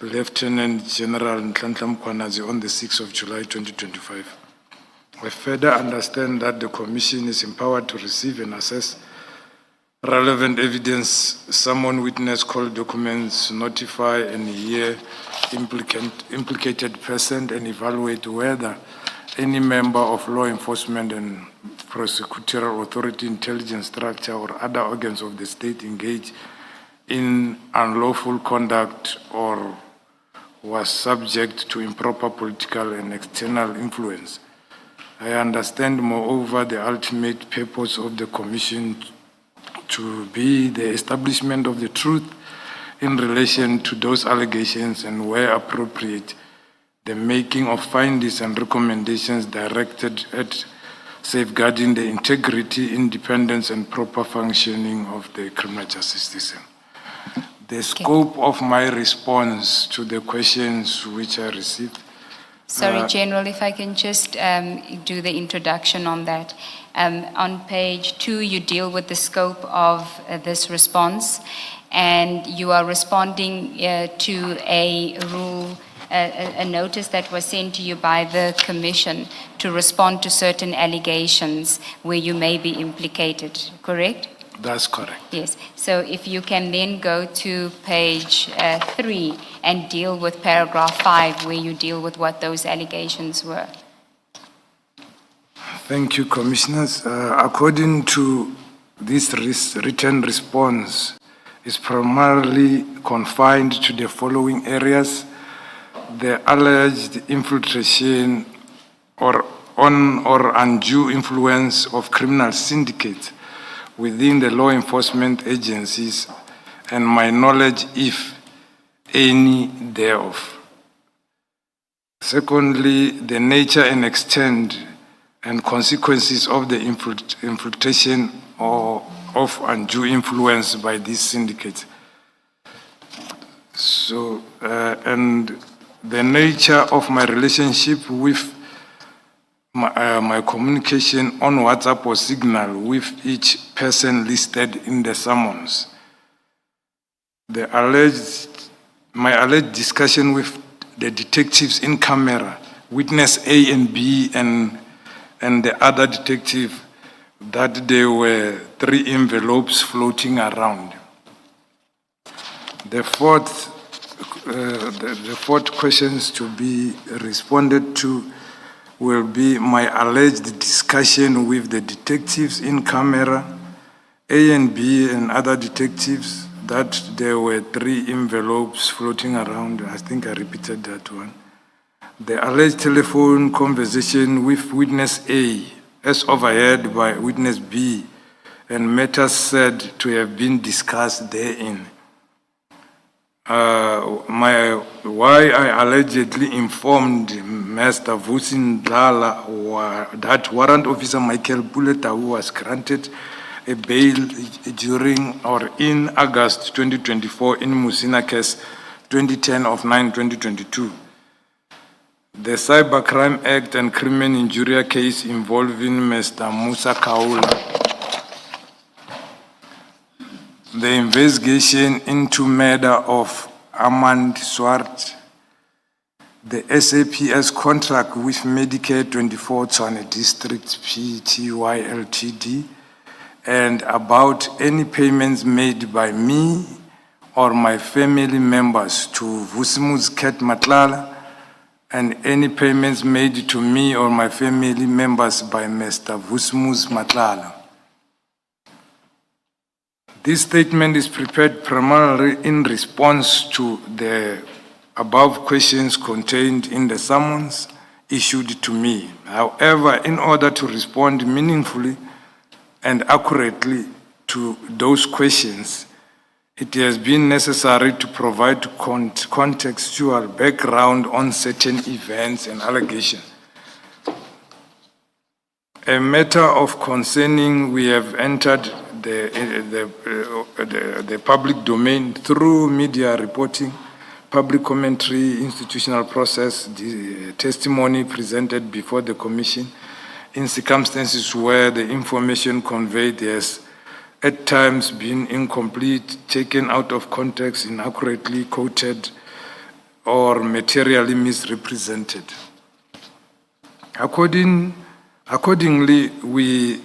Lieutenant General Nhlanhla Mkhwanazi on the 6th of July 2025. I further understand that the Commission is empowered to receive and assess relevant evidence, summon witness, call documents, notify and hear implicated person, and evaluate whether any member of law enforcement and prosecutorial authority, intelligence structure, or other organs of the state engage in unlawful conduct or was subject to improper political and external influence. I understand, moreover, the ultimate purpose of the Commission to be the establishment of the truth in relation to those allegations, and where appropriate, the making of findings and recommendations directed at safeguarding the integrity, independence, and proper functioning of the criminal justice system. The scope of my response to the questions which I received. Sorry, General, if I can just do the introduction on that. On page 2, you deal with the scope of this response, and you are responding to a rule, a notice that was sent to you by the Commission to respond to certain allegations where you may be implicated, correct? That's correct. Yes. So if you can then go to page 3 and deal with paragraph 5, where you deal with what those allegations were. Thank you, Commissioners. According to this written response, is primarily confined to the following areas: the alleged infiltration or undue influence of criminal syndicates within the law enforcement agencies, and my knowledge, if any, thereof. Secondly, the nature and extent and consequences of the infiltration or of undue influence by these syndicates. So, and the nature of my relationship with my communication on WhatsApp or Signal with each person listed in the summons. My alleged discussion with the detectives in camera, witness A and B, and the other detective, that there were 3 envelopes floating around. The fourth questions to be responded to will be my alleged discussion with the detectives in camera, A and B, and other detectives, that there were 3 envelopes floating around. I think I repeated that one. The alleged telephone conversation with witness A, as overheard by witness B, and matters said to have been discussed therein. Why I allegedly informed Mr. Vusi Ndlala that Warrant Officer Michael Buleta, who was granted a bail during or in August 2024 in Musina case 2010 of 9/2022. The Cybercrime Act and Criminal Injury case involving Mr. Musa Kaula. The investigation into murder of Armand Swart, the SAPS contract with Medicare 24 Tshwane District Pty Ltd, and about any payments made by me or my family members to Vusimus Ket Matlala, and any payments made to me or my family members by Mr. Vusimus Matlala. This statement is prepared primarily in response to the above questions contained in the summons issued to me. However, in order to respond meaningfully and accurately to those questions, it has been necessary to provide contextual background on certain events and allegations. A matter of concerning, we have entered the public domain through media reporting, public commentary, institutional process, the testimony presented before the Commission in circumstances where the information conveyed has at times been incomplete, taken out of context, inaccurately quoted, or materially misrepresented. Accordingly,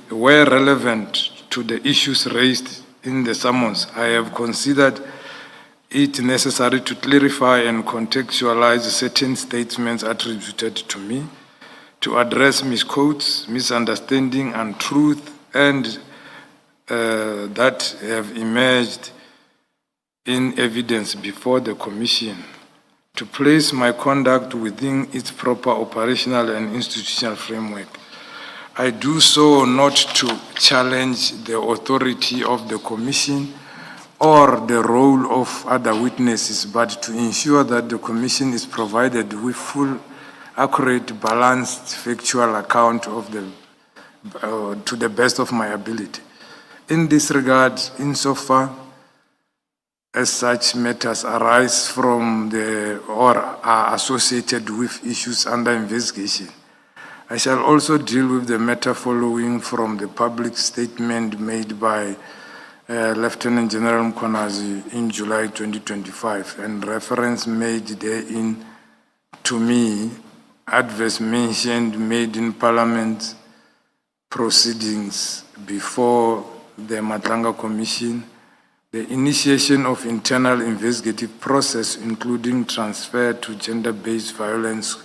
where relevant to the issues raised in the summons, I have considered it necessary to clarify and contextualize certain statements attributed to me, to address misquotes, misunderstanding, and truth, and that have emerged in evidence before the Commission, to place my conduct within its proper operational and institutional framework. I do so not to challenge the authority of the Commission or the role of other witnesses, but to ensure that the Commission is provided with full, accurate, balanced, factual account of to the best of my ability. In this regard, insofar as such matters arise from or are associated with issues under investigation, I shall also deal with the matter following from the public statement made by Lieutenant General Mkonazi in July 2025, and reference made therein to me, adverse mention made in Parliament proceedings before the Matlanga Commission, the initiation of internal investigative process, including transfer to gender-based violence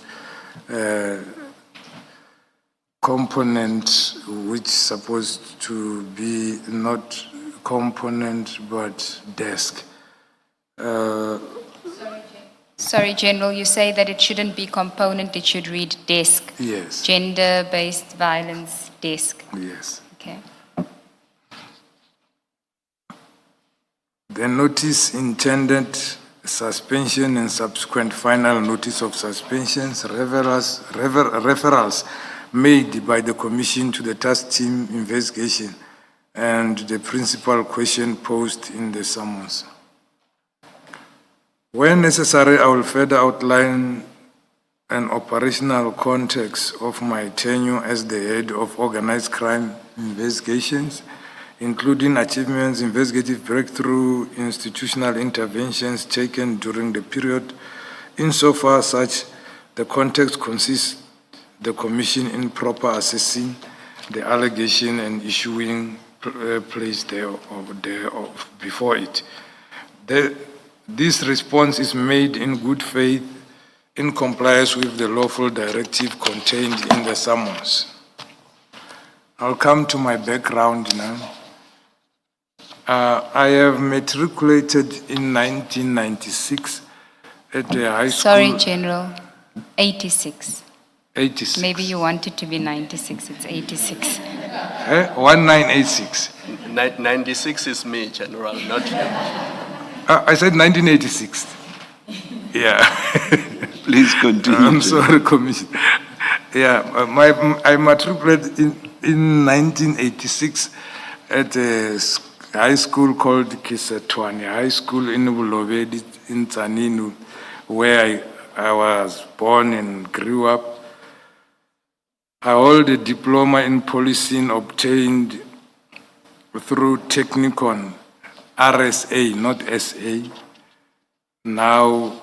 component, which is supposed to be not component but desk. Sorry, General, you say that it shouldn't be component, it should read desk. Yes. Gender-based violence desk. Yes. Okay. The notice intended suspension and subsequent final notice of suspensions, referrals made by the Commission to the task team investigation, and the principal question posed in the summons. When necessary, I will further outline an operational context of my tenure as the head of organized crime investigations, including achievements, investigative breakthrough, institutional interventions taken during the period, insofar such the context consists the Commission in proper assessing the allegation and issuing place before it. This response is made in good faith in compliance with the lawful directive contained in the summons. I'll come to my background now. I have matriculated in 1996 at the high school. Sorry, General, 86. 86. Maybe you want it to be 96, it's 86. 1986. 96 is me, General, not you. I said 1986. Yeah. Please continue. I'm sorry, Commissioner. Yeah, I matriculated in 1986 at a high school called Kisetwani High School in Bulobedi in Tzaninu, where I was born and grew up. I hold a diploma in policing obtained through Technicon, RSA, not SA. Now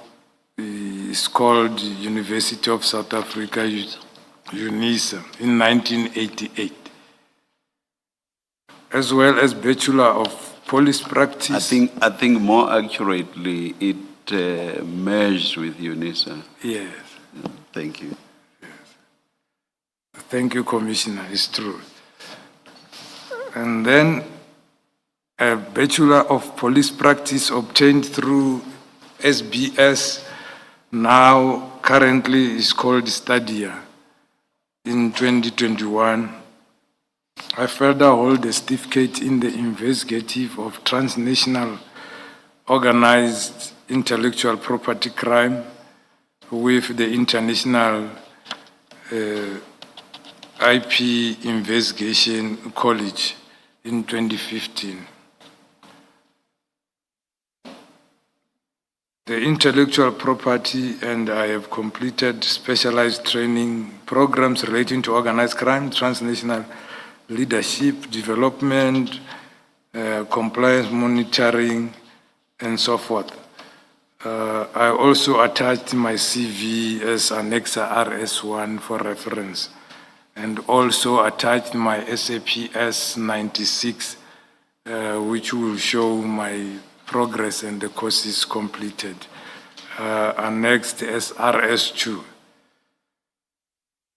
it's called University of South Africa, UNISA, in 1988. As well as Bachelor of Police Practice. I think more accurately, it merged with UNISA. Yes. Thank you. Thank you, Commissioner. It's true. And then a Bachelor of Police Practice obtained through SBS, now currently is called Stadia, in 2021. I further hold a certificate in the investigative of transnational organized intellectual property crime with the International IP Investigation College in 2015. The intellectual property, and I have completed specialized training programs relating to organized crime, transnational leadership, development, compliance monitoring, and so forth. I also attached my CV as Annexa RS1 for reference, and also attached my SAPS 96, which will show my progress and the courses completed. Annexed as RS2.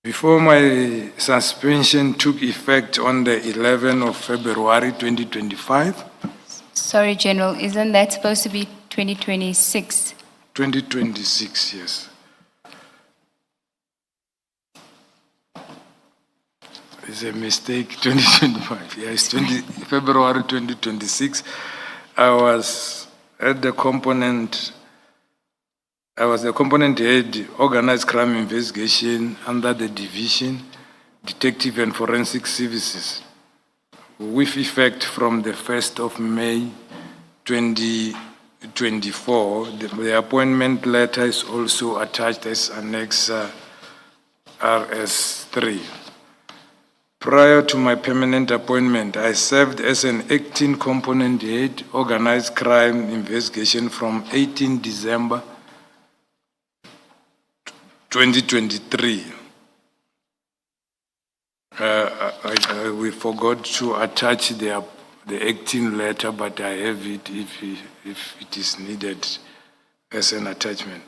Before my suspension took effect on the 11th of February 2025. Sorry, General, isn't that supposed to be 2026? 2026, yes. It's a mistake, 2025. Yeah, it's February 2026. I was the component head, organized crime investigation under the division, detective and forensic services, with effect from the 1st of May 2024. The appointment letter is also attached as Annex RS3. Prior to my permanent appointment, I served as an acting component head, organized crime investigation from 18 December 2023. We forgot to attach the acting letter, but I have it if it is needed as an attachment.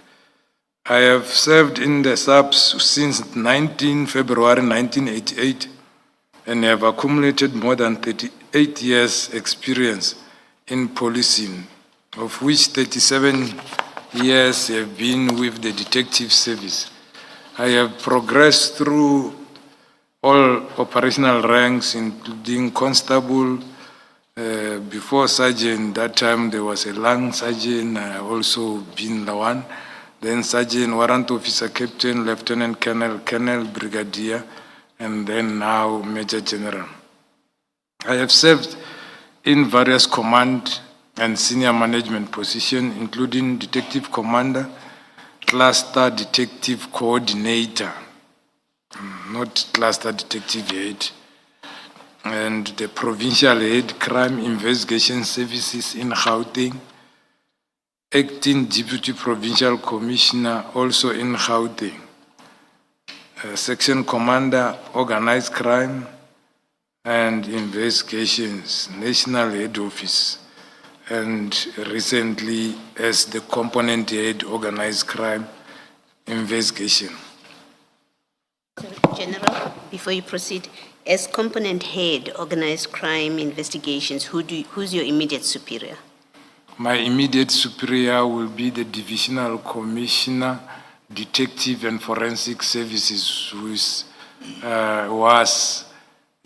I have served in the Saps since 19 February 1988 and have accumulated more than 38 years experience in policing, of which 37 years have been with the detective service. I have progressed through all operational ranks, including constable, before sergeant. That time there was a lang sergeant, also been the one, then sergeant, warrant officer, captain, lieutenant colonel, colonel, brigadier, and then now major general. I have served in various command and senior management positions, including detective commander, cluster detective coordinator, not cluster detective head, and the provincial head crime investigation services in Gauteng, acting deputy provincial commissioner also in Gauteng, section commander organized crime and investigations, national head office, and recently as the component head organized crime investigation. General, before you proceed, as component head organized crime investigations, who's your immediate superior? My immediate superior will be the divisional commissioner, detective and forensic services, who was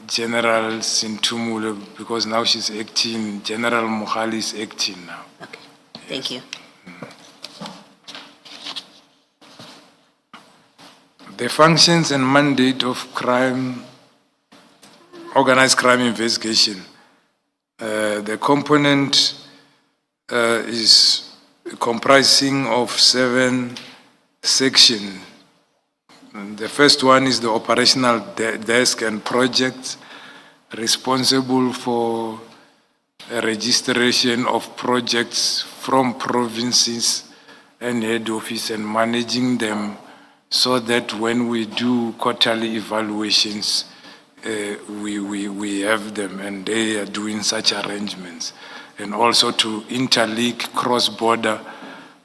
General Sintumule, because now she's acting. General Mohali is acting now. Okay, thank you. The functions and mandate of crime, organized crime investigation. The component is comprising of 7 sections. The first one is the operational desk and projects, responsible for registration of projects from provinces and head office and managing them so that when we do quarterly evaluations, we have them, and they are doing such arrangements. And also to interlink cross-border,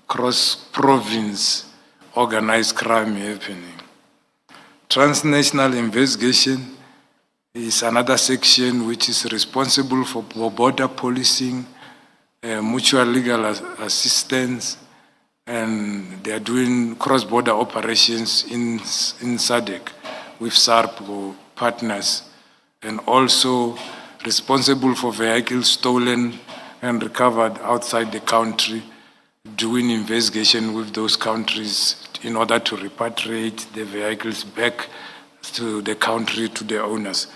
cross-province organized crime happening. Transnational investigation is another section which is responsible for border policing, mutual legal assistance, and they are doing cross-border operations in SADC with SARP partners, and also responsible for vehicles stolen and recovered outside the country, doing investigation with those countries in order to repatriate the vehicles back to the country, to the owners.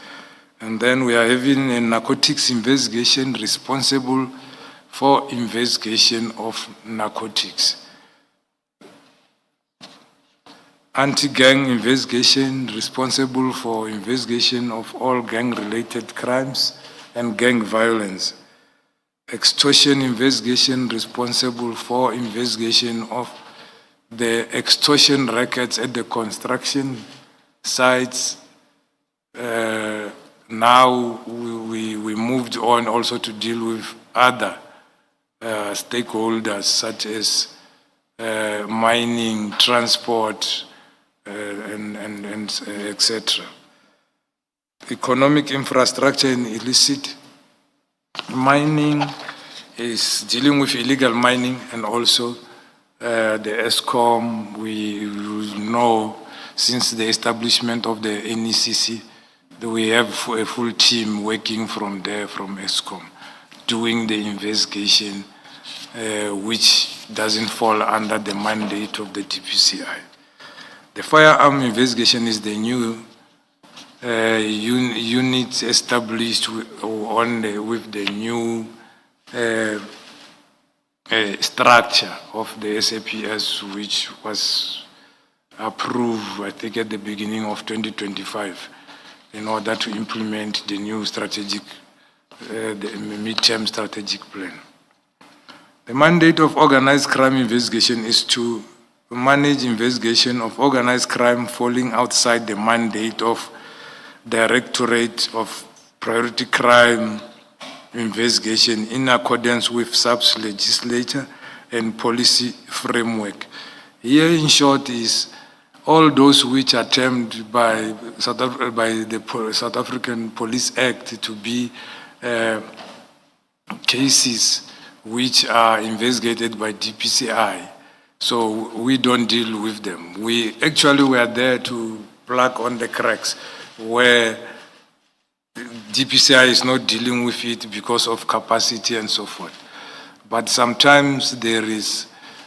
And then we are having a narcotics investigation responsible for investigation of narcotics. Anti-gang investigation responsible for investigation of all gang-related crimes and gang violence. extortion investigation responsible for investigation of the extortion records at the construction sites. Now we moved on also to deal with other stakeholders such as mining, transport, and etc. Economic infrastructure and illicit mining is dealing with illegal mining, and also the ESCOM. We know since the establishment of the NECC, we have a full team working from there, from ESCOM, doing the investigation, which doesn't fall under the mandate of the DPCI. The firearm investigation is the new unit established with the new structure of the SAPS, which was approved, I think, at the beginning of 2025, in order to implement the new strategic, the midterm strategic plan. The mandate of organized crime investigation is to manage investigation of organized crime falling outside the mandate of Directorate of Priority Crime Investigation in accordance with Saps legislature and policy framework. Here, in short, is all those which are termed by the South African Police Act to be cases which are investigated by DPCI. So we don't deal with them. We are there to plug on the cracks where DPCI is not dealing with it because of capacity and so forth. But sometimes there is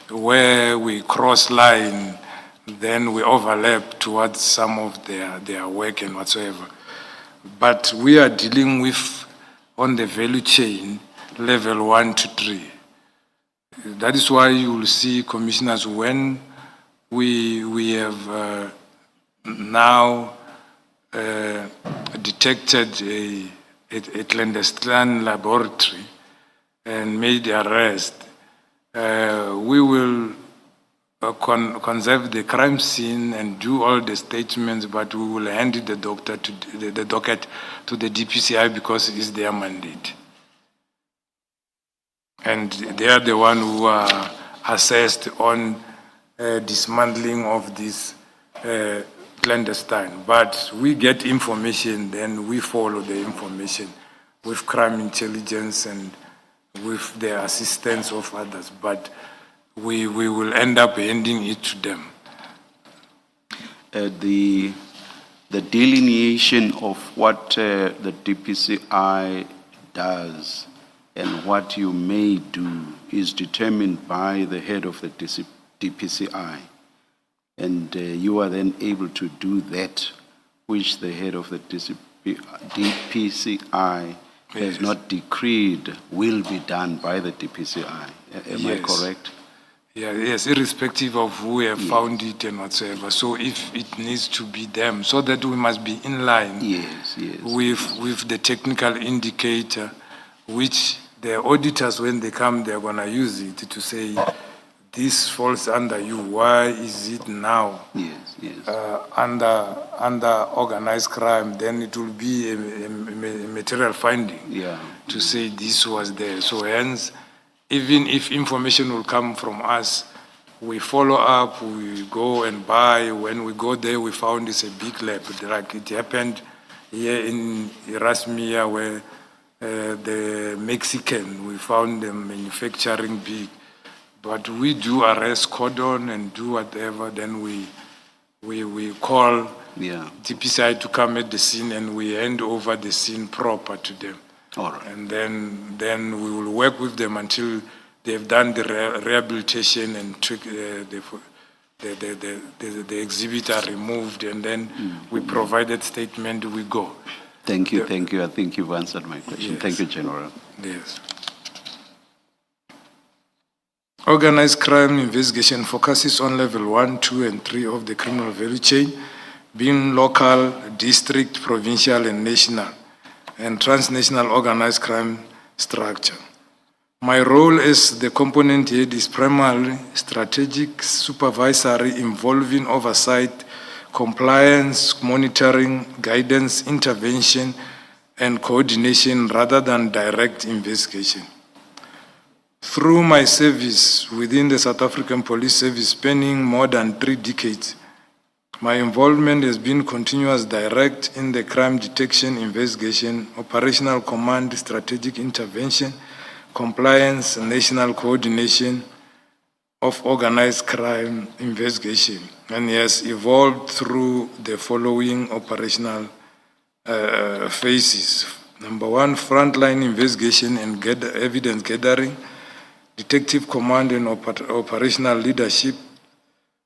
where we cross line, then we overlap towards some of their work and whatsoever. But we are dealing with, on the value chain, level 1 to 3. That is why you will see, commissioners, when we have now detected a clandestine laboratory and made the arrest, we will conserve the crime scene and do all the statements, but we will hand the docket to the DPCI because it is their mandate. And they are the ones who are assessed on dismantling of this clandestine. But we get information, then we follow the information with crime intelligence and with the assistance of others. But we will end up handing it to them. The delineation of what the DPCI does and what you may do is determined by the head of the DPCI. And you are then able to do that which the head of the DPCI has not decreed will be done by the DPCI. Am I correct? Yeah, yes, irrespective of who have found it and whatsoever. So if it needs to be them, so that we must be in line with the technical indicator, which the auditors, when they come, they're going to use it to say, this falls under you. Why is it now under organized crime? Then it will be a material finding to say this was there. So hence, even if information will come from us, we follow up, we go and buy. When we go there, we found it's a big lab. Like it happened here in Erasmia, where the Mexican, we found them manufacturing big. But we do arrest cordon and do whatever, then we call DPCI to come at the scene and we hand over the scene proper to them. All right. And then we will work with them until they've done the rehabilitation and took the exhibit are removed, and then we provided statement, we go. Thank you. I think you've answered my question. Yes. Thank you, General. Yes. Organized crime investigation focuses on level 1, 2, and 3 of the criminal value chain, being local, district, provincial, and national, and transnational organized crime structure. My role as the component head is primarily strategic, supervisory, involving oversight, compliance, monitoring, guidance, intervention, and coordination rather than direct investigation. Through my service within the South African Police Service spanning more than 3 decades, my involvement has been continuous, direct in the crime detection, investigation, operational command, strategic intervention, compliance, national coordination of organized crime investigation, and has evolved through the following operational phases. Number 1, frontline investigation and evidence gathering, detective command and operational leadership,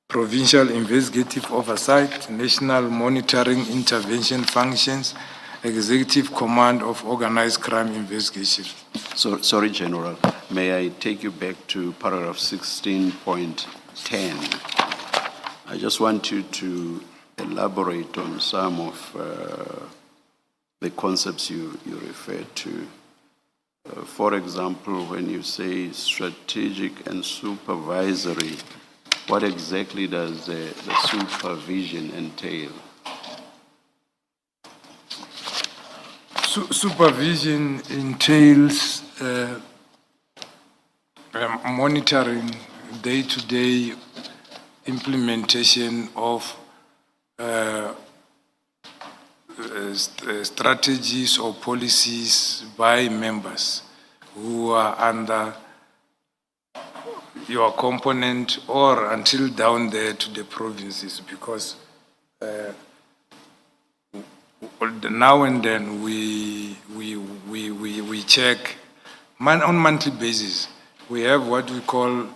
provincial investigative oversight, national monitoring intervention functions, executive command of organized crime investigation. So, sorry, General, may I take you back to paragraph 16.10? I just want you to elaborate on some of the concepts you referred to. For example, when you say strategic and supervisory, what exactly does the supervision entail? Supervision entails monitoring day-to-day implementation of strategies or policies by members who are under your component or until down there to the provinces, because now and then we check on monthly basis. We have what we call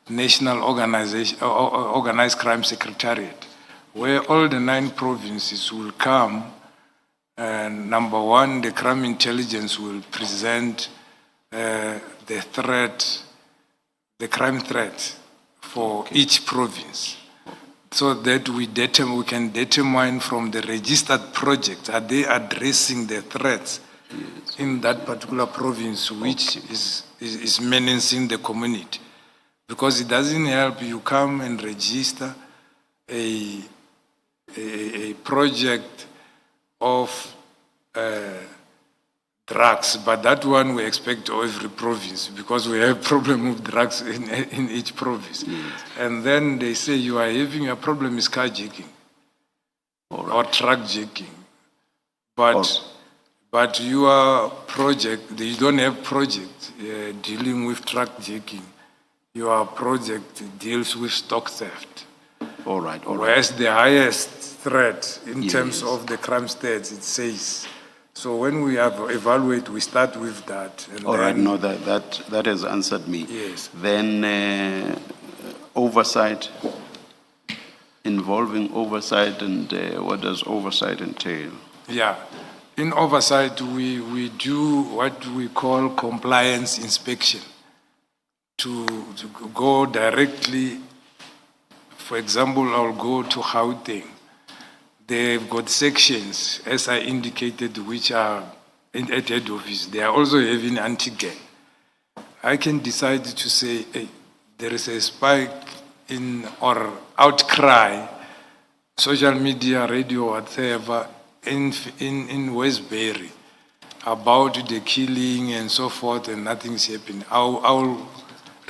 National Organized Crime Secretariat, where all the 9 provinces will come, and number 1, the crime intelligence will present the crime threat for each province, so that we can determine from the registered projects, are they addressing the threats in that particular province which is menacing the community. Because it doesn't help you come and register a project of drugs, but that one we expect every province, because we have problem with drugs in each province. Yes. And then they say you are having a problem is carjacking or truck jacking, but your project, you don't have project dealing with truck jacking. Your project deals with stock theft. All right. Whereas the highest threat in terms Yes. of the crime stats, it says. So when we evaluate, we start with that. And All right, no, that has answered me. Yes. Then oversight, involving oversight, and what does oversight entail? Yeah. In oversight, we do what we call compliance inspection to go directly. For example, I'll go to Gauteng. They've got sections, as I indicated, which are at head office. They are also having anti-gang. I can decide to say, hey, there is a spike in or outcry, social media, radio, whatever, in Westbury about the killing and so forth, and nothing's happening. I'll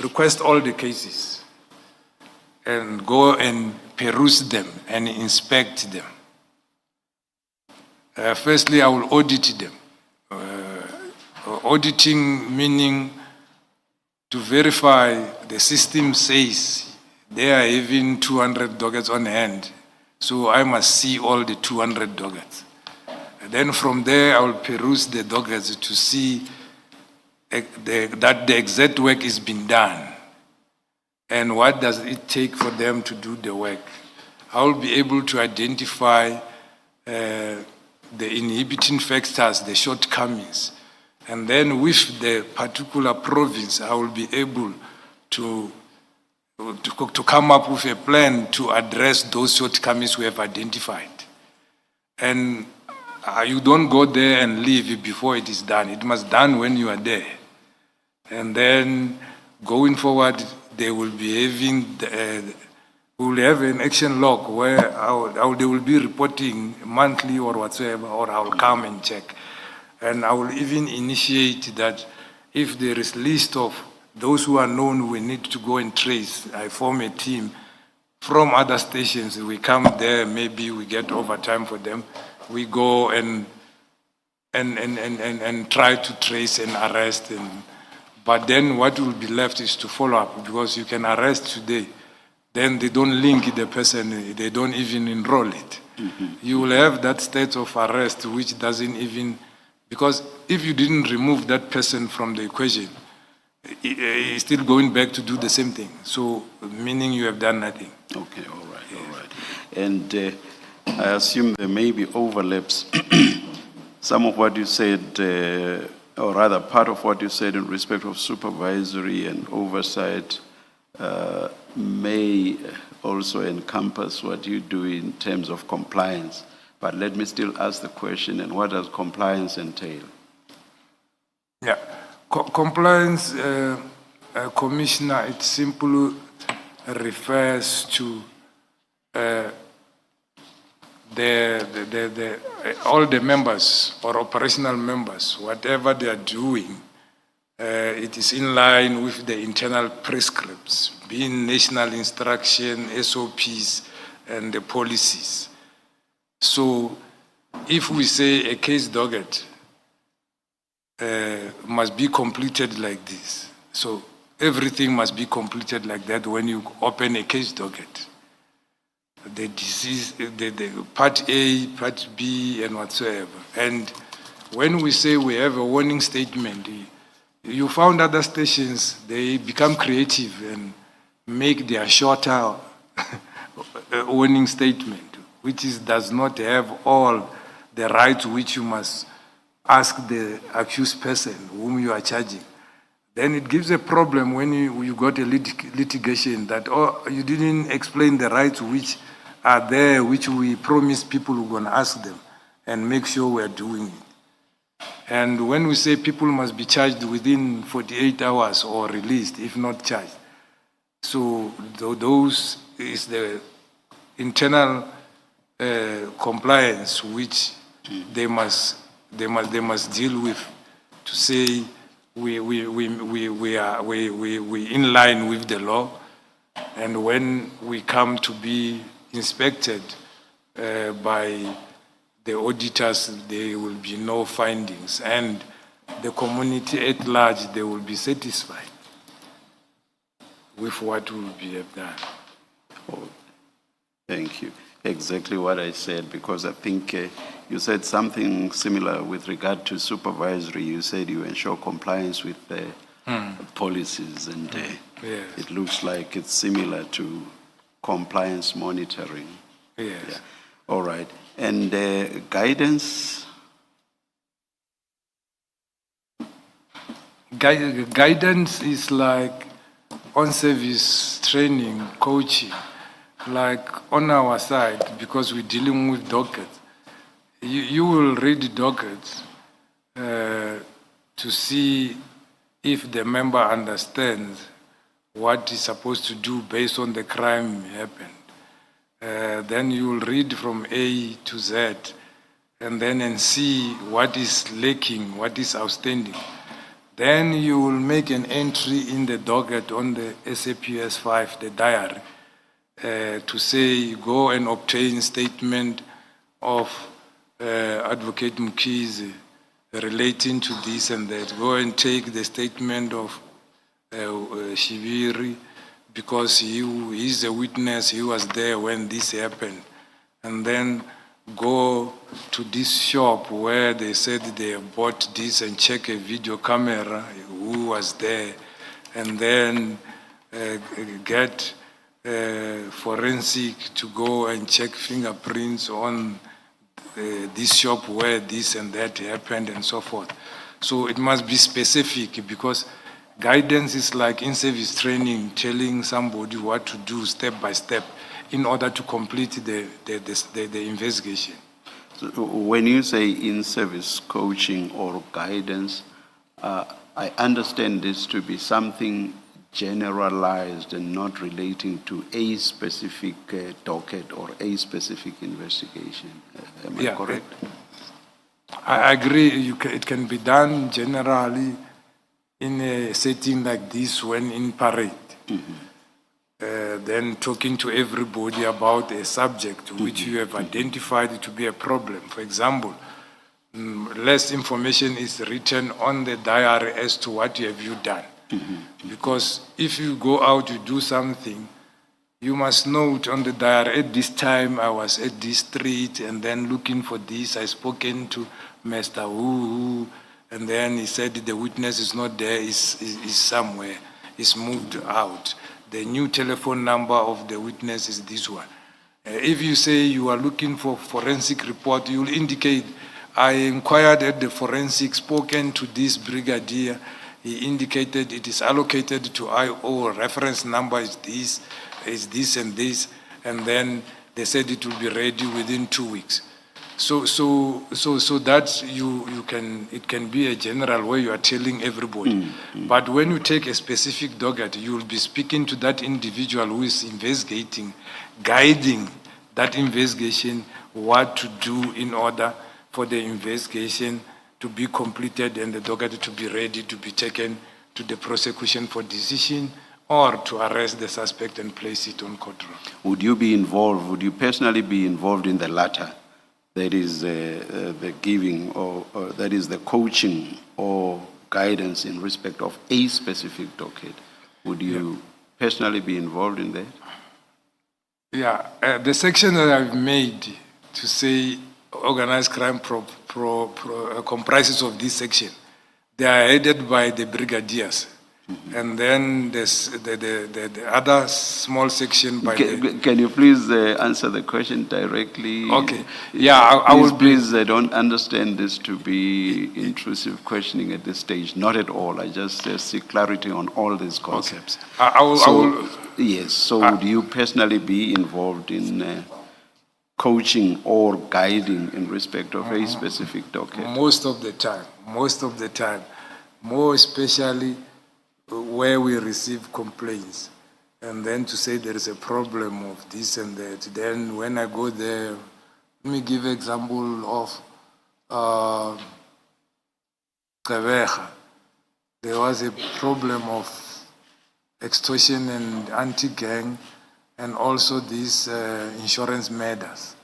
request all the cases and go and peruse them and inspect them. Firstly, I will audit them. Auditing meaning to verify the system says they are having 200 doggets on hand, so I must see all the 200 doggets. And then from there, I will peruse the doggets to see that the exact work is being done and what does it take for them to do the work. I will be able to identify the inhibiting factors, the shortcomings. And then with the particular province, I will be able to come up with a plan to address those shortcomings we have identified. And you don't go there and leave it before it is done. It must be done when you are there. And then going forward, they will be having, we will have an action log where they will be reporting monthly or whatsoever, or I will come and check. And I will even initiate that if there is list of those who are known, we need to go and trace. I form a team from other stations. We come there, maybe we get overtime for them. We go and try to trace and arrest. But then what will be left is to follow up, because you can arrest today, then they don't link the person, they don't even enroll it. You will have that state of arrest which doesn't even, because if you didn't remove that person from the equation, he's still going back to do the same thing. So, meaning you have done nothing. Okay, all right. And I assume there may be overlaps. Some of what you said, or rather part of what you said in respect of supervisory and oversight may also encompass what you do in terms of compliance. But let me still ask the question, and what does compliance entail? Yeah, compliance, Commissioner, it simply refers to all the members or operational members, whatever they are doing, it is in line with the internal prescripts, being national instruction, SOPs, and the policies. So if we say a case docket must be completed like this, so everything must be completed like that when you open a case docket. The disease, the part A, part B, and whatsoever. And when we say we have a warning statement, you found other stations, they become creative and make their shorter warning statement, which does not have all the rights which you must ask the accused person whom you are charging. Then it gives a problem when you got a litigation that, you didn't explain the rights which are there, which we promised people we're going to ask them and make sure we're doing it. And when we say people must be charged within 48 hours or released, if not charged. So those is the internal compliance which they must deal with, to say we in line with the law, and when we come to be inspected by the auditors, there will be no findings, and the community at large, they will be satisfied with what will be done. Oh, thank you. Exactly what I said, because I think you said something similar with regard to supervisory. You said you ensure compliance with the policies, and Yes. it looks like it's similar to compliance monitoring. Yes. Yeah. All right. And guidance? Guidance is like on-service training, coaching, like on our side, because we're dealing with dockets. You will read dockets to see if the member understands what he's supposed to do based on the crime happened. Then you will read from A to Z, and then see what is lacking, what is outstanding. Then you will make an entry in the docket on the SAPS 5, the diary, to say go and obtain statement of Advocate Mkhize relating to this and that. Go and take the statement of Shibiri, because he's a witness, he was there when this happened. And then go to this shop where they said they bought this and check a video camera, who was there, and then get forensic to go and check fingerprints on this shop where this and that happened and so forth. So it must be specific, because guidance is like in-service training, telling somebody what to do step by step in order to complete the investigation. So when you say in-service coaching or guidance, I understand this to be something generalized and not relating to a specific docket or a specific investigation. Am I Yeah, correct? I agree, it can be done generally in a setting like this when in parade. Then talking to everybody about a subject which you have identified to be a problem. For example, less information is written on the diary as to what have you done. Because if you go out to do something, you must note on the diary, at this time I was at this street and then looking for this, I spoken to Mr. Who, and then he said the witness is not there, is somewhere, is moved out. The new telephone number of the witness is this one. If you say you are looking for forensic report, you will indicate, I inquired at the forensic, spoken to this brigadier, he indicated it is allocated to IO, reference number is this and this, and then they said it will be ready within 2 weeks. So that it can be a general way you are telling everybody. But when you take a specific docket, you will be speaking to that individual who is investigating, guiding that investigation, what to do in order for the investigation to be completed and the docket to be ready to be taken to the prosecution for decision or to arrest the suspect and place it on court road. Would you be involved, would you personally be involved in the latter? That is the giving or that is the coaching or guidance in respect of a specific docket. Would you personally be involved in that? Yeah, the section that I've made to say organized crime comprises of this section. They are headed by the brigadiers. And then there's the other small section by Can you please answer the question directly? Okay. Yeah, I will please don't understand this to be intrusive questioning at this stage. Not at all. I just seek clarity on all these concepts. Okay. Yes. So would you personally be involved in coaching or guiding in respect of a specific docket? Most of the time, more especially where we receive complaints, and then to say there is a problem of this and that. Then when I go there, let me give example of Kaveja. There was a problem of extortion and anti-gang, and also these insurance matters.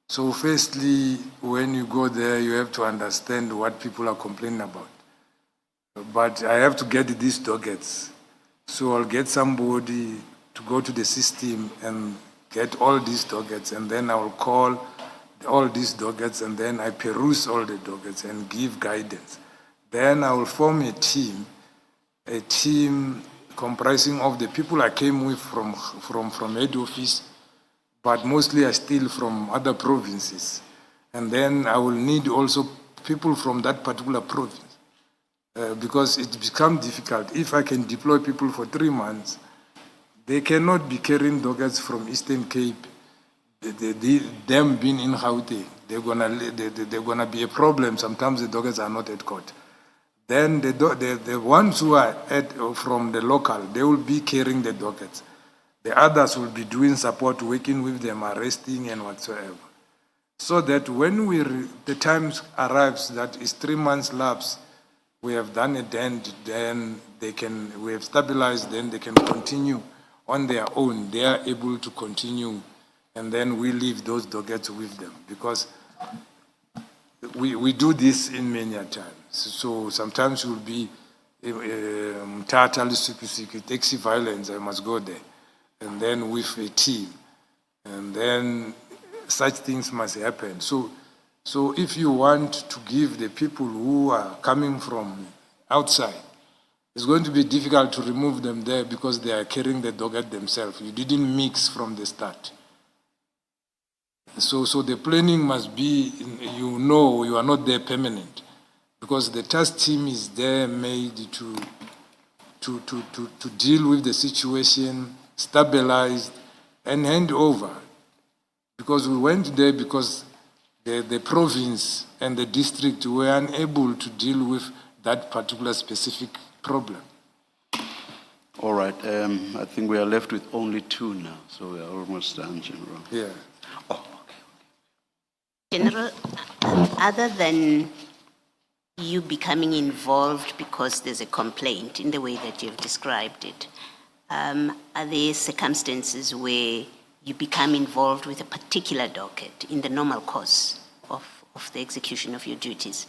So firstly, when you go there, you have to understand what people are complaining about. But I have to get these dockets. So I'll get somebody to go to the system and get all these dockets, and then I will call all these dockets, and then I peruse all the dockets and give guidance. Then I will form a team comprising of the people I came with from head office, but mostly are still from other provinces. And then I will need also people from that particular province. Because it becomes difficult. If I can deploy people for 3 months, they cannot be carrying dockets from Eastern Cape. Them being in Gauteng, they're gonna be a problem. Sometimes the dockets are not at court. Then the ones who are from the local, they will be carrying the dockets. The others will be doing support, working with them, arresting and whatsoever. So that when the time arrives that is 3 months lapse, we have done it, and then we have stabilized, then they can continue on their own. They are able to continue, and then we leave those dockets with them, because we do this in many times. So sometimes it will be taxi violence, I must go there, and then with a team, and then such things must happen. So if you want to give the people who are coming from outside, it's going to be difficult to remove them there because they are carrying the docket themselves. You didn't mix from the start. So the planning must be, you are not there permanent, because the task team is there made to deal with the situation, stabilize, and hand over. Because we went there because the province and the district were unable to deal with that particular specific problem. All right, I think we are left with only 2 now, so we are almost done, General. Yeah. Oh, General, other than you becoming involved because there's a complaint in the way that you've described it, are there circumstances where you become involved with a particular docket in the normal course of the execution of your duties?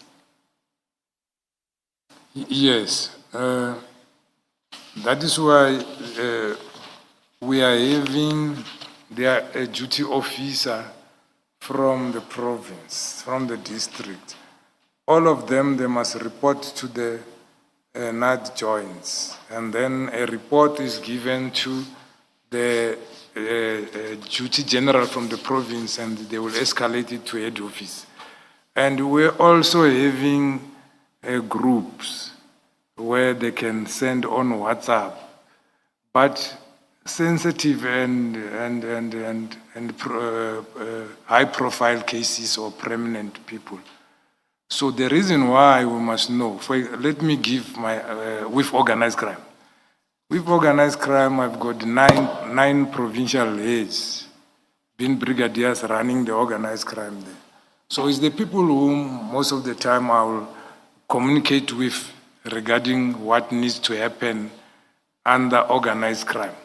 Yes. That is why we are having a duty officer from the province, from the district. All of them, they must report to the NAD joints, and then a report is given to the duty general from the province, and they will escalate it to head office. And we're also having groups where they can send on WhatsApp, but sensitive and high-profile cases or prominent people. So the reason why we must know, let me give my, with organized crime. With organized crime, I've got nine provincial heads, being brigadiers running the organized crime there. So it's the people whom most of the time I will communicate with regarding what needs to happen under organized crime.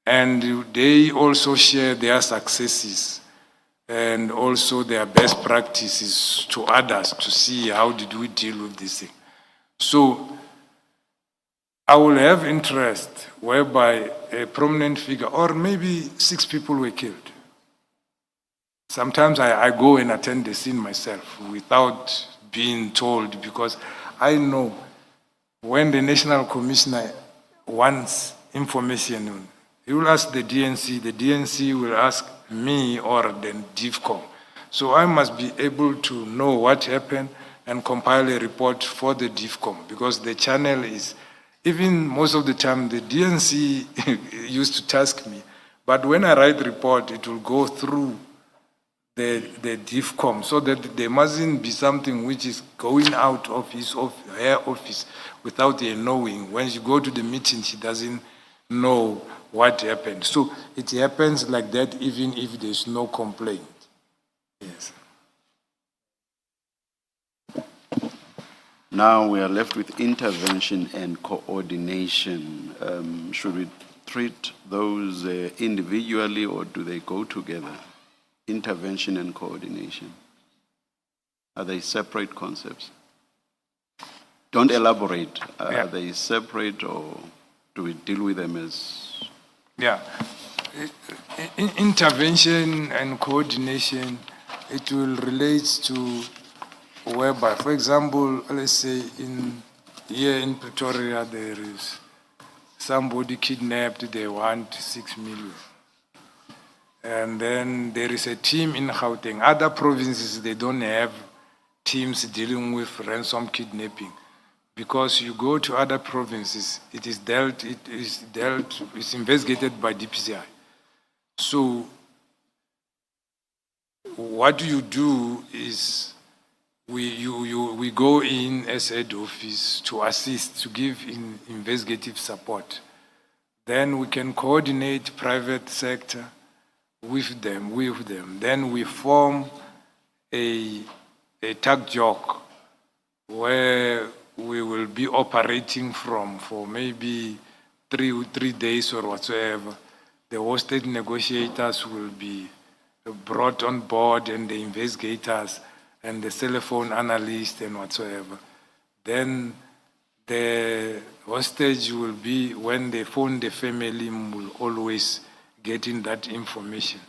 And they also share their successes and also their best practices to others to see how did we deal with this thing. So I will have interest whereby a prominent figure, or maybe 6 people were killed. Sometimes I go and attend the scene myself without being told, because I know when the National Commissioner wants information, he will ask the DNC will ask me or the DIFCOM. So I must be able to know what happened and compile a report for the DIFCOM, because the channel is, even most of the time the DNC used to task me, but when I write the report, it will go through the DIFCOM, so that there mustn't be something which is going out of her office without her knowing. When she go to the meeting, she doesn't know what happened. So it happens like that even if there's no complaint. Yes. Now we are left with intervention and coordination. Should we treat those individually, or do they go together? Intervention and coordination. Are they separate concepts? Don't elaborate. Are they separate, or do we deal with them as... Yeah. Intervention and coordination, it will relate to whereby, for example, let's say here in Pretoria, there is somebody kidnapped, they want 6 million. And then there is a team in Gauteng. Other provinces, they don't have teams dealing with ransom kidnapping, because you go to other provinces, it's investigated by DPCI. So what you do is we go in as head office to assist, to give investigative support. Then we can coordinate private sector with them. Then we form a tag jock where we will be operating from for maybe three days or whatsoever. The hostage negotiators will be brought on board, and the investigators and the telephone analyst and whatsoever. Then the hostage will be, when they phone the family, will always getting that information,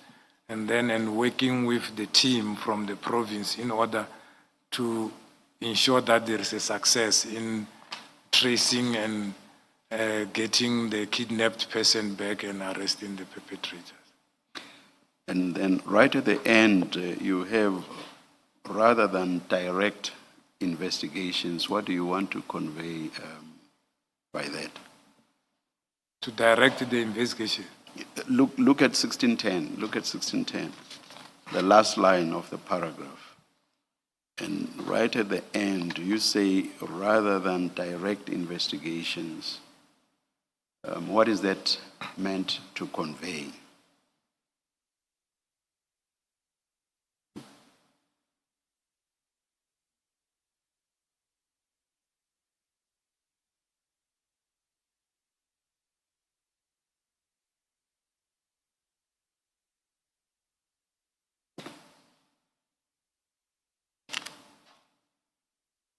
and working with the team from the province in order to ensure that there is a success in tracing and getting the kidnapped person back and arresting the perpetrators. And then right at the end, you have, rather than direct investigations, what do you want to convey by that? To direct the investigation. Look at 1610. Look at 1610, the last line of the paragraph. And right at the end, you say rather than direct investigations. What is that meant to convey?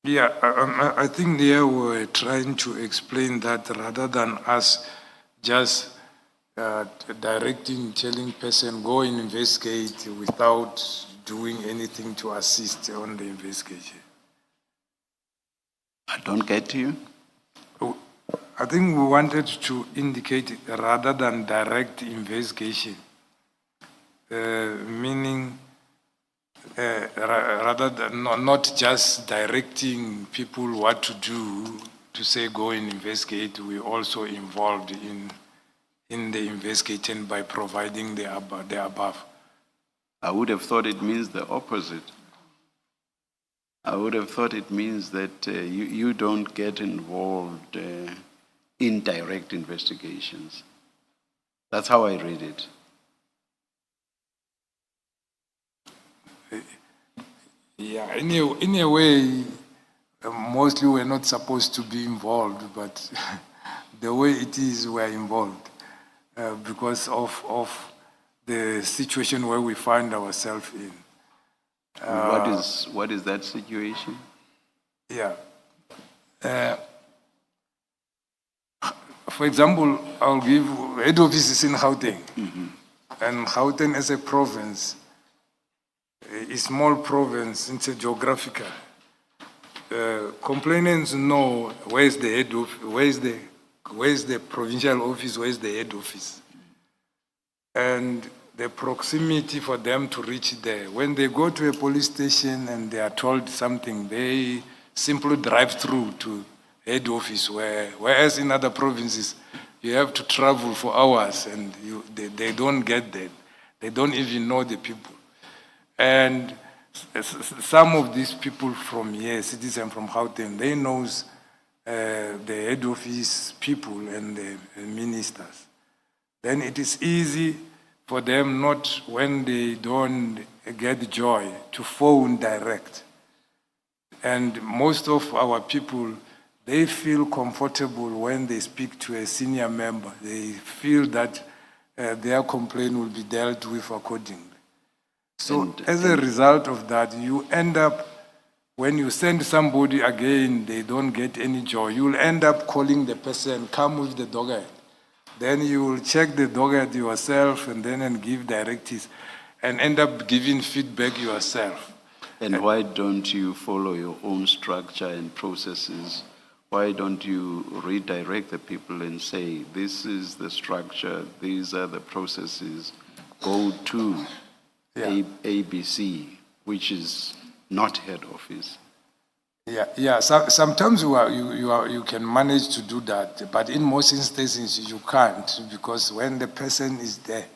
Yeah, I think they were trying to explain that rather than us just directing, telling person, go and investigate without doing anything to assist on the investigation. I don't get you. I think we wanted to indicate rather than direct investigation, meaning rather than not just directing people what to do, to say go and investigate, we also involved in the investigation by providing the above. I would have thought it means the opposite. I would have thought it means that you don't get involved in direct investigations. That's how I read it. Yeah, in a way, mostly we're not supposed to be involved, but the way it is, we're involved because of the situation where we find ourselves in. What is that situation? Yeah. For example, I'll give head offices in Gauteng. And Gauteng as a province, a small province, it's a geographical. Complainants know where's the head office, where's the provincial office, where's the head office. And the proximity for them to reach there. When they go to a police station and they are told something, they simply drive through to head office, whereas in other provinces, you have to travel for hours and they don't get there. They don't even know the people. And some of these people from here, citizens from Gauteng, they knows the head office people and the ministers. Then it is easy for them not, when they don't get joy, to phone direct. And most of our people, they feel comfortable when they speak to a senior member. They feel that their complaint will be dealt with accordingly. So as a result of that, you end up, when you send somebody again, they don't get any joy. You'll end up calling the person, come with the dogged. Then you will check the dogged yourself and give directives and end up giving feedback yourself. And why don't you follow your own structure and processes? Why don't you redirect the people and say, this is the structure, these are the processes, go to ABC, which is not head office? Yeah. Sometimes you can manage to do that, but in most instances you can't, because when the person is there,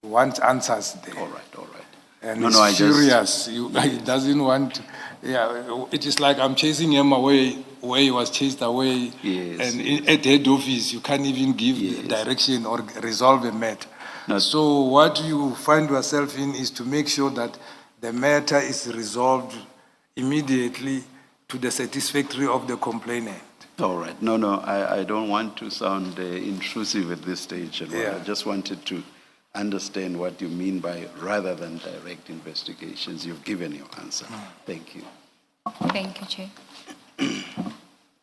wants answers there. All right. And he's furious. He doesn't want. Yeah, it is like I'm chasing him away where he was chased away. Yes. And at head office, you can't even give direction or resolve a matter. No. So what you find yourself in is to make sure that the matter is resolved immediately to the satisfactory of the complainant. All right. No, I don't want to sound intrusive at this stage. Yeah. I just wanted to understand what you mean by rather than direct investigations. You've given your answer. Thank you. Thank you, Chair.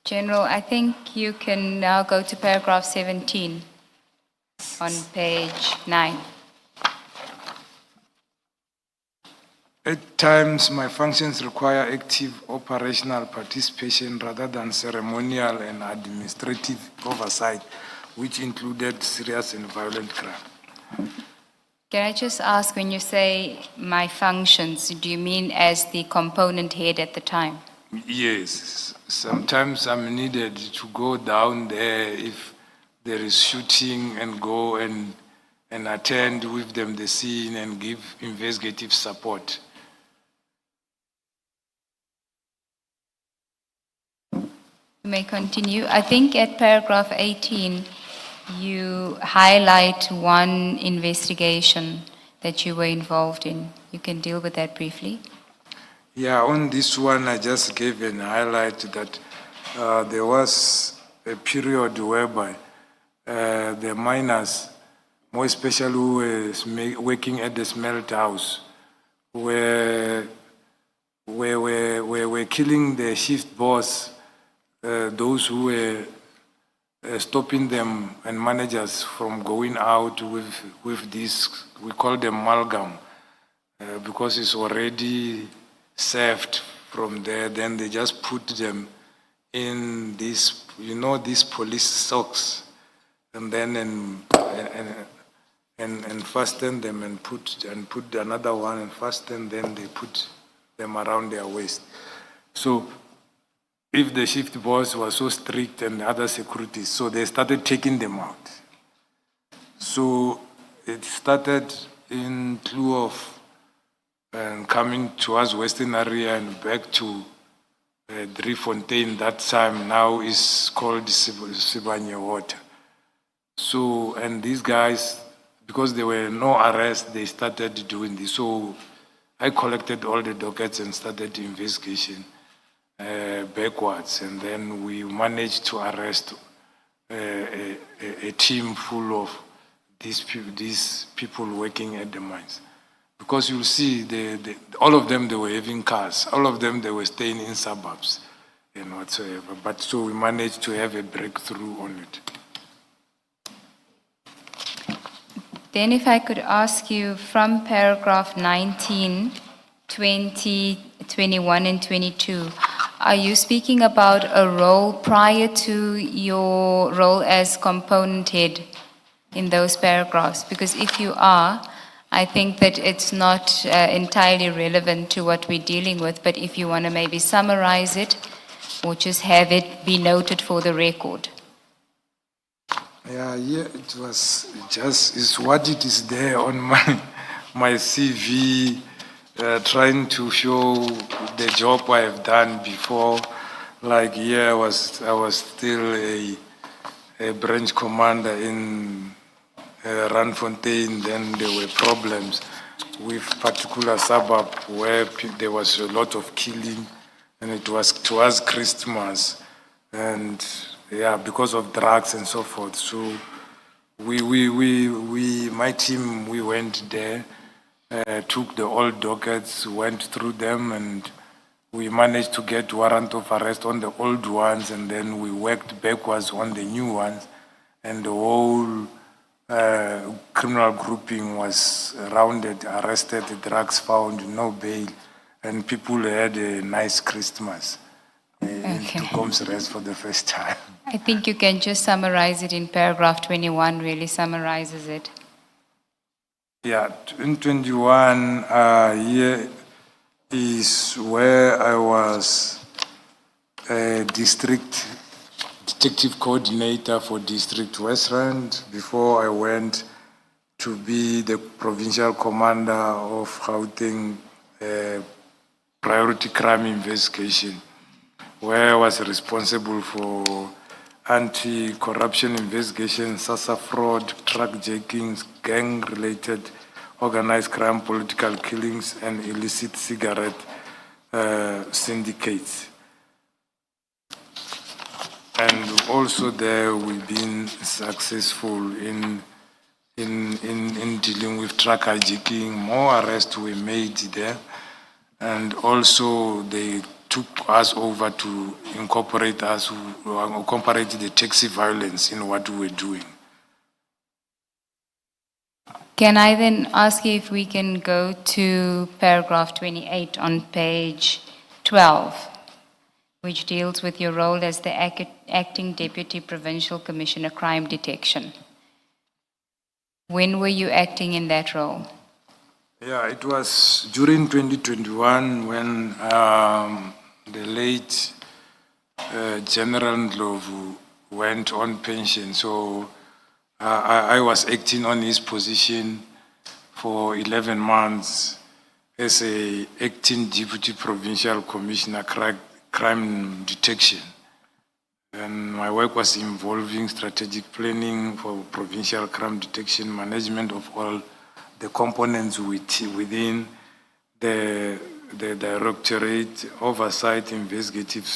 General, I think you can now go to paragraph 17 on page 9. At times, my functions require active operational participation rather than ceremonial and administrative oversight, which included serious and violent crime. Can I just ask, when you say my functions, do you mean as the component head at the time? Yes, sometimes I'm needed to go down there if there is shooting and go and attend with them the scene and give investigative support. You may continue. I think at paragraph 18, you highlight one investigation that you were involved in. You can deal with that briefly. Yeah, on this one, I just gave an highlight that there was a period whereby the miners, more especially who were working at the smelt house, were killing the shift boss, those who were stopping them and managers from going out with this, we call them amalgam, because it's already served from there. Then they just put them in this, these police socks, and then and fasten them and put another one and fasten. Then they put them around their waist. So if the shift boss was so strict and other securities, so they started taking them out. So it started in lieu of coming towards Western area and back to Driefontein. That time now is called Sibanye Water. So, and these guys, because there were no arrests, they started doing this. So I collected all the dockets and started the investigation backwards, and then we managed to arrest a team full of these people working at the mines. Because you'll see, all of them, they were having cars. All of them, they were staying in suburbs and whatsoever. But so we managed to have a breakthrough on it. Then if I could ask you from paragraph 19, 20, 21, and 22, are you speaking about a role prior to your role as component head in those paragraphs? Because if you are, I think that it's not entirely relevant to what we're dealing with, but if you want to maybe summarize it or just have it be noted for the record. Yeah, it was just, it's what it is there on my CV, trying to show the job I have done before. Like I was still a branch commander in Randfontein. Then there were problems with particular suburb where there was a lot of killing, and it was towards Christmas, and because of drugs and so forth. So my team, we went there, took the old dockets, went through them, and we managed to get warrant of arrest on the old ones, and then we worked backwards on the new ones, and the whole criminal grouping was rounded, arrested, drugs found, no bail, and people had a nice Christmas. To Com's Rest for the first time. I think you can just summarize it in paragraph 21, really summarizes it. Yeah, in 21, here is where I was a district detective coordinator for District West Rand before I went to be the provincial commander of Gauteng priority crime investigation, where I was responsible for anti-corruption investigation, SASSA fraud, truck jackings, gang-related organized crime, political killings, and illicit cigarette syndicates. And also there we've been successful in dealing with truck hijacking. More arrests were made there, and also they took us over to incorporate the taxi violence in what we were doing. Can I then ask you if we can go to paragraph 28 on page 12, which deals with your role as the acting Deputy Provincial Commissioner Crime Detection. When were you acting in that role? Yeah, it was during 2021 when the late General Ndlovu went on pension. So I was acting on his position for 11 months as a acting Deputy Provincial Commissioner Crime Detection. And my work was involving strategic planning for provincial crime detection, management of all the components within the directorate, oversight, investigative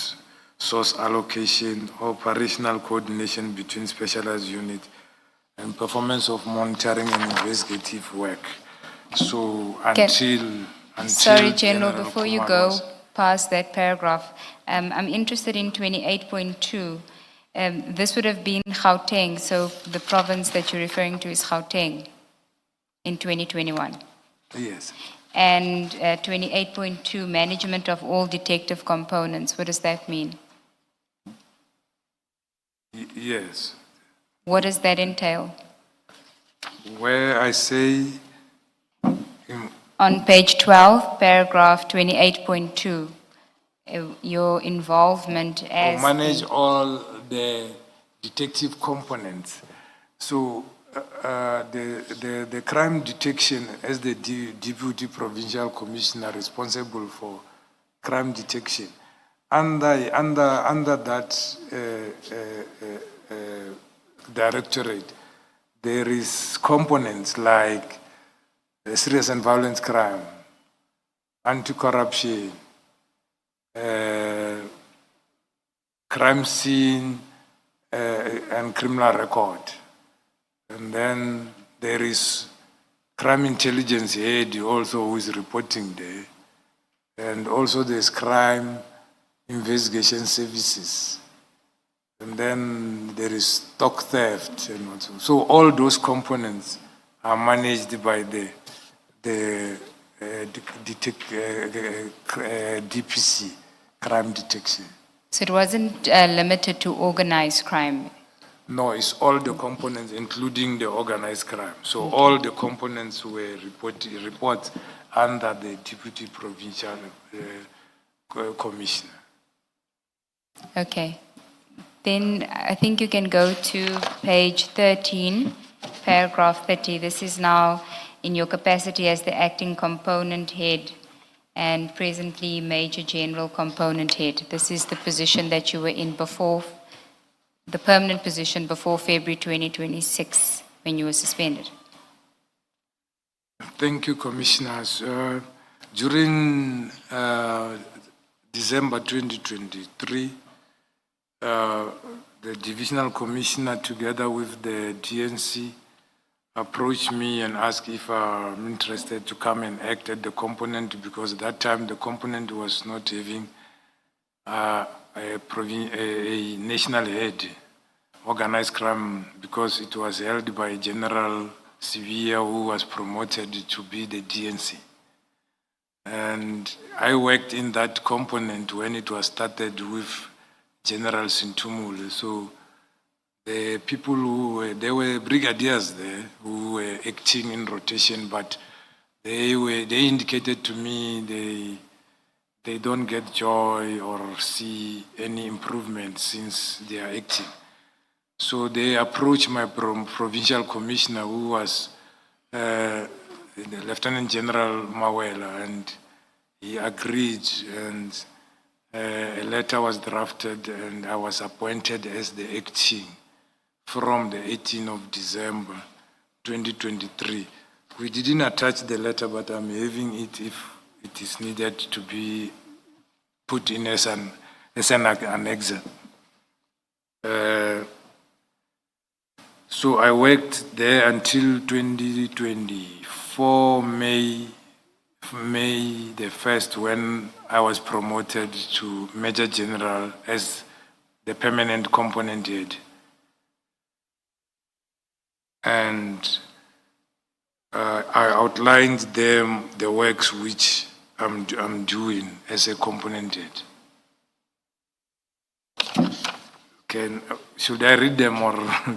source allocation, operational coordination between specialized units, and performance of monitoring and investigative work. So until Sorry, General, General before you Command go was- past that paragraph, I'm interested in 28.2. This would have been Gauteng, so the province that you're referring to is Gauteng in 2021. Yes. And 28.2, management of all detective components, what does that mean? Yes. What does that entail? Where I say On page 12, paragraph 28.2, your involvement as... manage all the detective components. So the crime detection as the deputy provincial commissioner responsible for crime detection. Under that directorate, there is components like serious and violent crime, anti-corruption, crime scene, and criminal record. And then there is crime intelligence head also who is reporting there. And also there's crime investigation services. And then there is stock theft and what so all those components are managed by the DPC, crime detection. So it wasn't limited to organized crime. No, it's all the components, including the organized crime. So all the components were reports under the deputy provincial commissioner. Okay. Then I think you can go to page 13, paragraph 30. This is now in your capacity as the acting component head and presently Major General Component Head. This is the position that you were in before, the permanent position before February 2026 when you were suspended. Thank you, Commissioners. During December 2023, the Divisional Commissioner together with the DNC approached me and asked if I'm interested to come and act at the component because at that time the component was not having a national head, organized crime, because it was held by General Sevilla, who was promoted to be the DNC. And I worked in that component when it was started with General Sintumule. So the people there were brigadiers there who were acting in rotation, but they indicated to me they don't get joy or see any improvement since they are acting. So they approached my provincial commissioner, who was Lieutenant General Mawela, and he agreed, and a letter was drafted, and I was appointed as the acting from the 18th of December 2023. We didn't attach the letter, but I'm having it if it is needed to be put in as an annex. So I worked there until 2024, May the 1st, when I was promoted to Major General as the permanent component head. And I outlined them the works which I'm doing as a component head. Should I read them or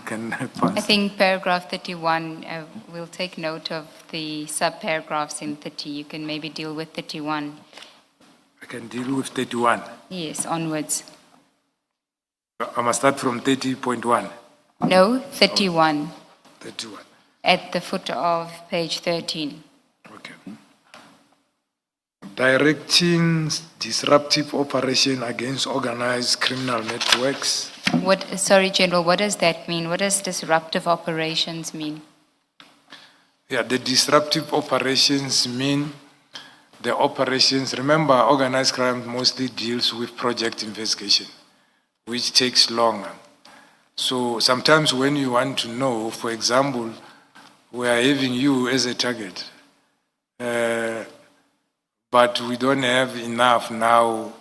can I pass? I think paragraph 31, we'll take note of the sub-paragraphs in 30. You can maybe deal with 31. I can deal with 31. Yes, onwards. I must start from 30.1. No, 31. 31. At the foot of page 13. Okay. Directing disruptive operation against organized criminal networks, Sorry, General, what does that mean? What does disruptive operations mean? Yeah, the disruptive operations mean the operations. Remember, organized crime mostly deals with project investigation, which takes longer. So sometimes when you want to know, for example, we are having you as a target, but we don't have enough now.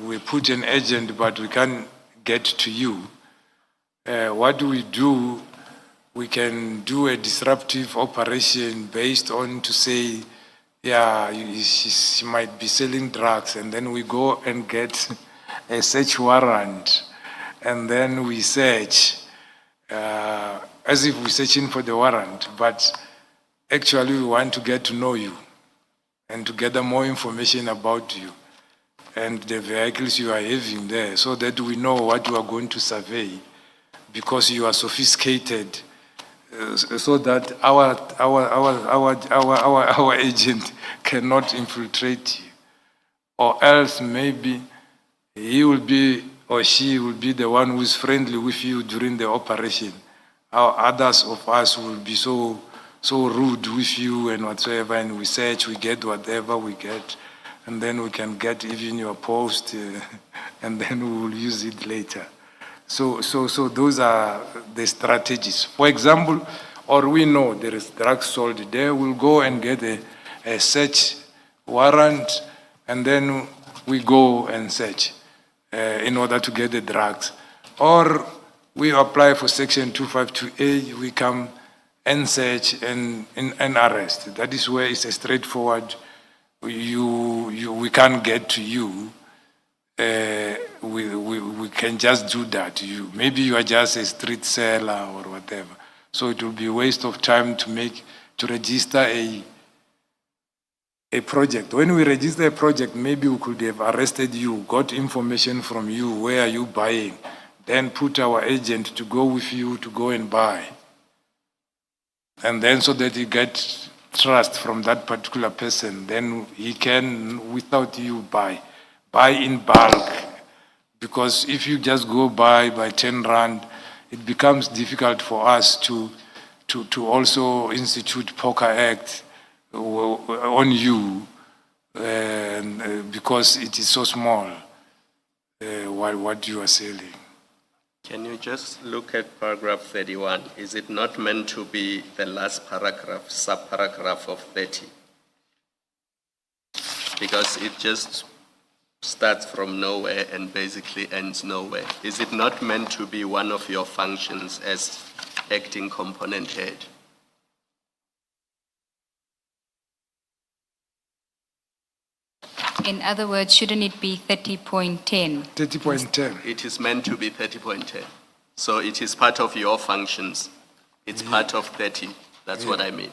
We put an agent, but we can't get to you. What do? We can do a disruptive operation based on to say, yeah, she might be selling drugs, and then we go and get a search warrant, and then we search, as if we're searching for the warrant, but actually we want to get to know you and to gather more information about you and the vehicles you are having there, so that we know what you are going to survey, because you are sophisticated, so that our agent cannot infiltrate you, or else maybe he will be or she will be the one who is friendly with you during the operation. Our others of us will be so rude with you and whatsoever, and we search, we get whatever we get, and then we can get even your post, and then we will use it later. So those are the strategies. For example, or we know there is drugs sold there, we'll go and get a search warrant, and then we go and search in order to get the drugs. Or we apply for Section 252A, we come and search and arrest. That is where it's a straightforward, we can't get to you. We can just do that. Maybe you are just a street seller or whatever. So it will be a waste of time to register a project. When we register a project, maybe we could have arrested you, got information from you, where are you buying, then put our agent to go with you to go and buy. And then so that you get trust from that particular person, then he can, without you, buy in bulk. Because if you just go buy by 10 rand, it becomes difficult for us to also institute Poker Act on you, because it is so small, what you are selling. Can you just look at paragraph 31? Is it not meant to be the last paragraph, subparagraph of 30? Because it just starts from nowhere and basically ends nowhere. Is it not meant to be one of your functions as acting component head? In other words, shouldn't it be 30.10? 30.10. It is meant to be 30.10. So it is part of your functions. It's part of 30. That's what I mean.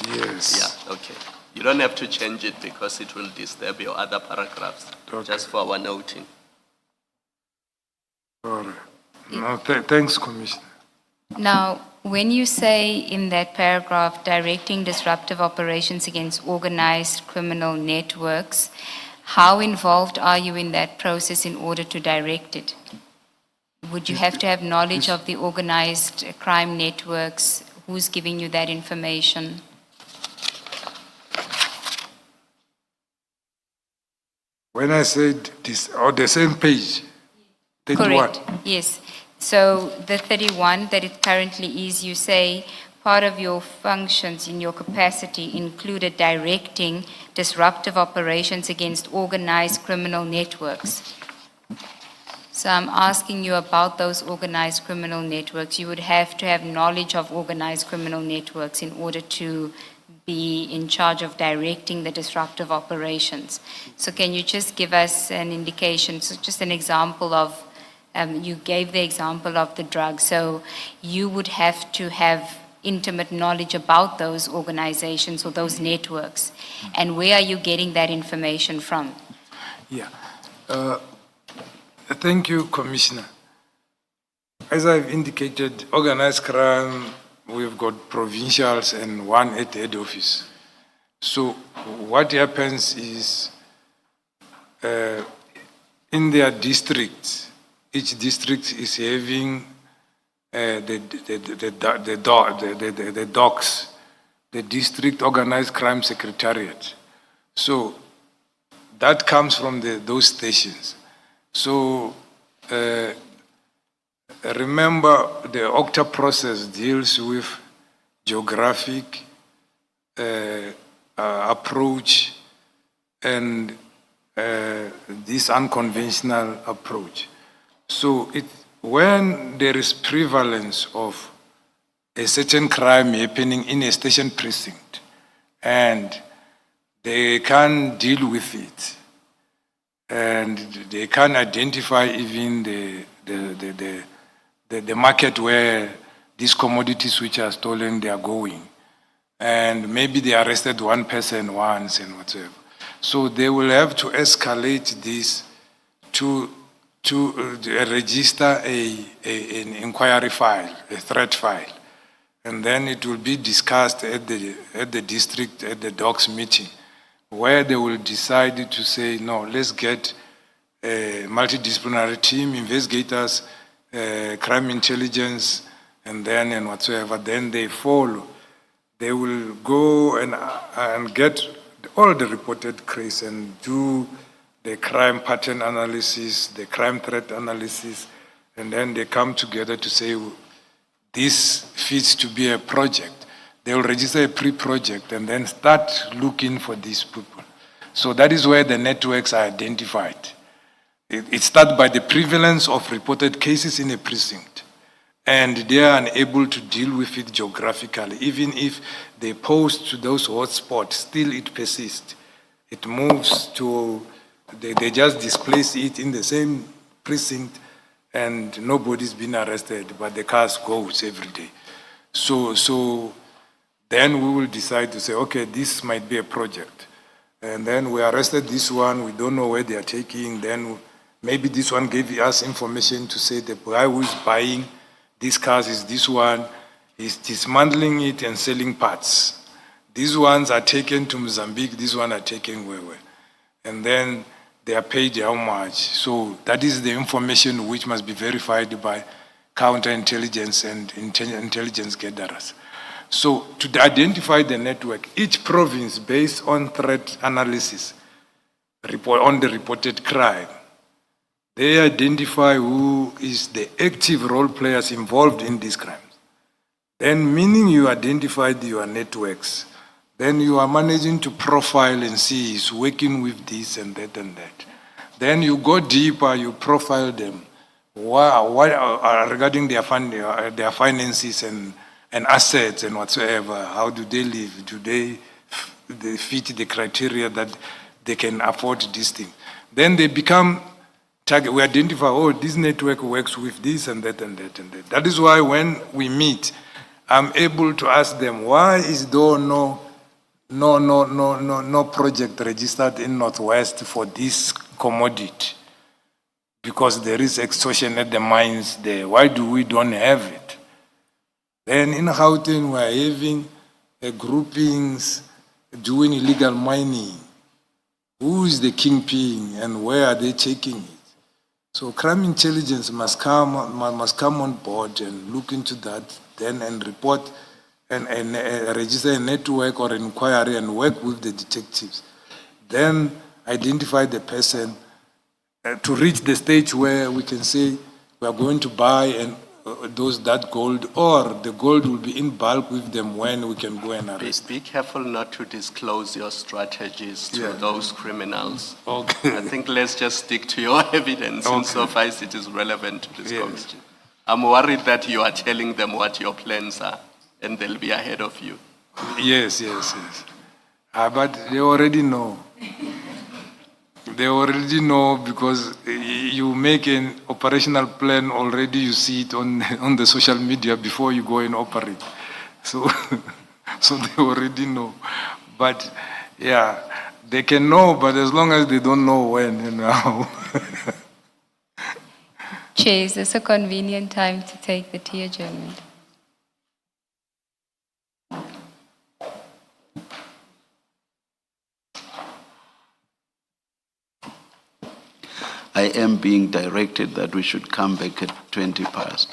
Yes. Yeah, okay. You don't have to change it because it will disturb your other paragraphs, Okay. just for our noting. All right. No, thanks, Commissioner. Now, when you say in that paragraph, directing disruptive operations against organized criminal networks, how involved are you in that process in order to direct it? Would you have to have knowledge of the organized crime networks? Who's giving you that information? When I said this, on the same page, 31. Correct, yes. So the 31 that it currently is, you say part of your functions in your capacity included directing disruptive operations against organized criminal networks. So I'm asking you about those organized criminal networks. You would have to have knowledge of organized criminal networks in order to be in charge of directing the disruptive operations. So can you just give us an indication, so just an example of, you gave the example of the drugs, so you would have to have intimate knowledge about those organizations or those networks, and where are you getting that information from? Yeah. Thank you, Commissioner. As I've indicated, organized crime, we've got provincials and one at the head office. So what happens is, in their districts, each district is having the DOCS, the District Organized Crime Secretariat. So that comes from those stations. So remember, the OCTA process deals with geographic approach and this unconventional approach. So when there is prevalence of a certain crime happening in a station precinct and they can't deal with it and they can't identify even the market where these commodities which are stolen, they are going. And maybe they arrested one person once and whatever. So they will have to escalate this to register an inquiry file, a threat file. And then it will be discussed at the district, at the DOCS meeting, where they will decide to say, no, let's get a multidisciplinary team, investigators, crime intelligence, and whatsoever. Then they follow. They will go and get all the reported cases and do the crime pattern analysis, the crime threat analysis, and then they come together to say, this fits to be a project. They will register a pre-project and then start looking for these people. So that is where the networks are identified. It starts by the prevalence of reported cases in a precinct. And they are unable to deal with it geographically. Even if they post to those hotspots, still it persists. It moves to, they just displace it in the same precinct and nobody's been arrested, but the cars goes every day. So then we will decide to say, okay, this might be a project. And then we arrested this one, we don't know where they are taking, then maybe this one gave us information to say the guy who is buying these cars is this one, is dismantling it and selling parts. These ones are taken to Mozambique, these ones are taken where. And then they are paid how much. So that is the information which must be verified by counterintelligence and intelligence gatherers. So to identify the network, each province, based on threat analysis, on the reported crime, they identify who is the active role players involved in these crimes. Then, meaning you identified your networks, then you are managing to profile and see who's working with this and that and that. Then you go deeper, you profile them. What regarding their finances and assets and whatsoever, how do they live? Do they fit the criteria that they can afford this thing? Then they become target. We identify, oh, this network works with this and that and that and that. That is why when we meet, I'm able to ask them, why is there no project registered in Northwest for this commodity? Because there is extortion at the mines there. Why do we don't have it? Then in Gauteng, we are having groupings doing illegal mining. Who is the kingpin and where are they taking it? So crime intelligence must come on board and look into that, then and report and register a network or an inquiry and work with the detectives. Then identify the person to reach the stage where we can say we are going to buy that gold, or the gold will be in bulk with them when we can go and arrest. Be careful not to disclose your strategies to those criminals. Okay. I think let's just stick to your evidence insofar as it is relevant to this committee. I'm worried that you are telling them what your plans are and they'll be ahead of you. Yes. But they already know. They already know because you make an operational plan already, you see it on the social media before you go and operate. So they already know. But yeah, they can know, but as long as they don't know when and how. Chair, is this a convenient time to take the tea adjournment? I I am being directed that we should come back at 20 past.